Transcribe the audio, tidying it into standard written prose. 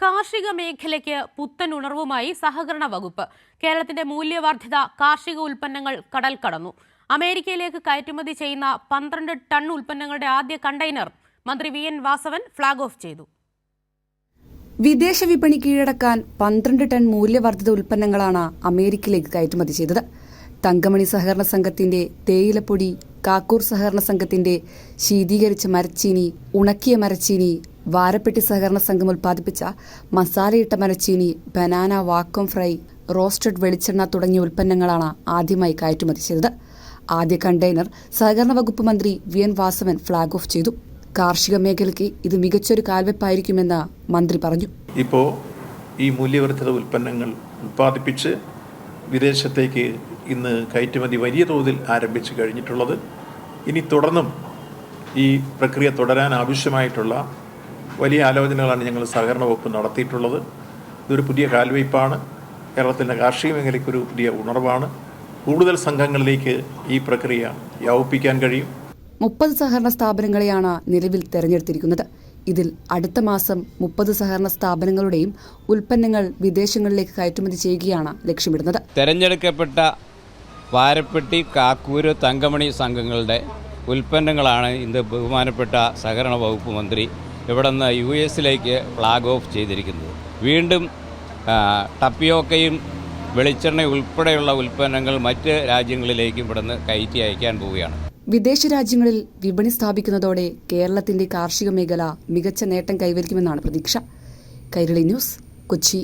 കാർഷിക മേഖലയ്ക്ക് പുത്തൻ ഉണർവുമായി സഹകരണ വകുപ്പ്. കേരളത്തിന്റെ മൂല്യവർദ്ധിത കാർഷിക ഉൽപ്പന്നങ്ങൾ കടൽ കടന്നു. അമേരിക്കയിലേക്ക് കയറ്റുമതി ചെയ്യുന്ന 12 ടൺ ഉൽപ്പന്നങ്ങളുടെ ആദ്യ കണ്ടെയ്നർ മന്ത്രി വി.എൻ. വാസവൻ ഫ്ളാഗ് ഓഫ് ചെയ്തു. വിദേശ വിപണി കീഴടക്കാൻ 12 ടൺ മൂല്യവർദ്ധിത ഉൽപ്പന്നങ്ങളാണ് അമേരിക്കയിലേക്ക് കയറ്റുമതി ചെയ്തത്. തങ്കമണി സഹകരണ സംഘത്തിന്റെ തേയിലപ്പൊടി, കാക്കൂർ സഹകരണ സംഘത്തിന്റെ ശീതീകരിച്ച മരച്ചീനി, ഉണക്കിയ മരച്ചീനി, വാരപ്പെട്ടി സഹകരണ സംഘം ഉൽപ്പാദിപ്പിച്ച മസാലയിട്ട മരച്ചീനി, ബനാന വാക്വം ഫ്രൈ, റോസ്റ്റഡ് വെളിച്ചെണ്ണ തുടങ്ങിയ ഉൽപ്പന്നങ്ങളാണ് ആദ്യമായി കയറ്റുമതി ചെയ്തത്. ആദ്യ കണ്ടെയ്നർ സഹകരണ വകുപ്പ് മന്ത്രി വി.എൻ. വാസവൻ ഫ്ളാഗ് ഓഫ് ചെയ്തു. കാർഷിക മേഖലയ്ക്ക് ഇത് മികച്ചൊരു കാൽവെപ്പായിരിക്കുമെന്ന് മന്ത്രി പറഞ്ഞു. ഇപ്പോൾ ഈ മൂല്യവർദ്ധിത ഉൽപ്പന്നങ്ങൾ ഉൽപ്പാദിപ്പിച്ച് വിദേശത്തേക്ക് ഇന്ന് കയറ്റുമതി വലിയ തോതിൽ ആരംഭിച്ചു കഴിഞ്ഞിട്ടുള്ളത്. ഇനി തുടർന്നും ഈ പ്രക്രിയ തുടരാൻ ആവശ്യമായിട്ടുള്ള വലിയ ആലോചനകളാണ് ഞങ്ങൾ സഹകരണ വകുപ്പ് നടത്തിയിട്ടുള്ളത്. ഇതൊരു പുതിയ കാൽവയ്പ്പാണ്. കേരളത്തിൻ്റെ കാർഷിക മേഖലയ്ക്കൊരു പുതിയ ഉണർവാണ്. കൂടുതൽ സംഘങ്ങളിലേക്ക് ഈ പ്രക്രിയ വ്യാപിപ്പിക്കാൻ കഴിയും. 30 സഹകരണ സ്ഥാപനങ്ങളെയാണ് നിലവിൽ തെരഞ്ഞെടുത്തിരിക്കുന്നത്. ഇതിൽ അടുത്ത മാസം 30 സഹകരണ സ്ഥാപനങ്ങളുടെയും ഉൽപ്പന്നങ്ങൾ വിദേശങ്ങളിലേക്ക് കയറ്റുമതി ചെയ്യുകയാണ് ലക്ഷ്യമിടുന്നത്. തെരഞ്ഞെടുക്കപ്പെട്ട വാരപ്പെട്ടി, കാക്കൂര്, തങ്കമണി സംഘങ്ങളുടെ ഉൽപ്പന്നങ്ങളാണ് ഇന്ന് ബഹുമാനപ്പെട്ട സഹകരണ വകുപ്പ് മന്ത്രി ഇവിടെ നിന്ന് US-ലേക്ക് ഫ്ളാഗ് ഓഫ് ചെയ്തിരിക്കുന്നത്. വീണ്ടും ടപ്പിയോക്കയും വെളിച്ചെണ്ണ ഉൾപ്പെടെയുള്ള ഉൽപ്പന്നങ്ങൾ മറ്റ് രാജ്യങ്ങളിലേക്കും ഇവിടെ നിന്ന് കയറ്റി അയക്കാൻ പോവുകയാണ്. വിദേശ രാജ്യങ്ങളിൽ വിപണി സ്ഥാപിക്കുന്നതോടെ കേരളത്തിന്റെ കാർഷിക മേഖല മികച്ച നേട്ടം കൈവരിക്കുമെന്നാണ് പ്രതീക്ഷ. കൈരളി ന്യൂസ്, കൊച്ചി.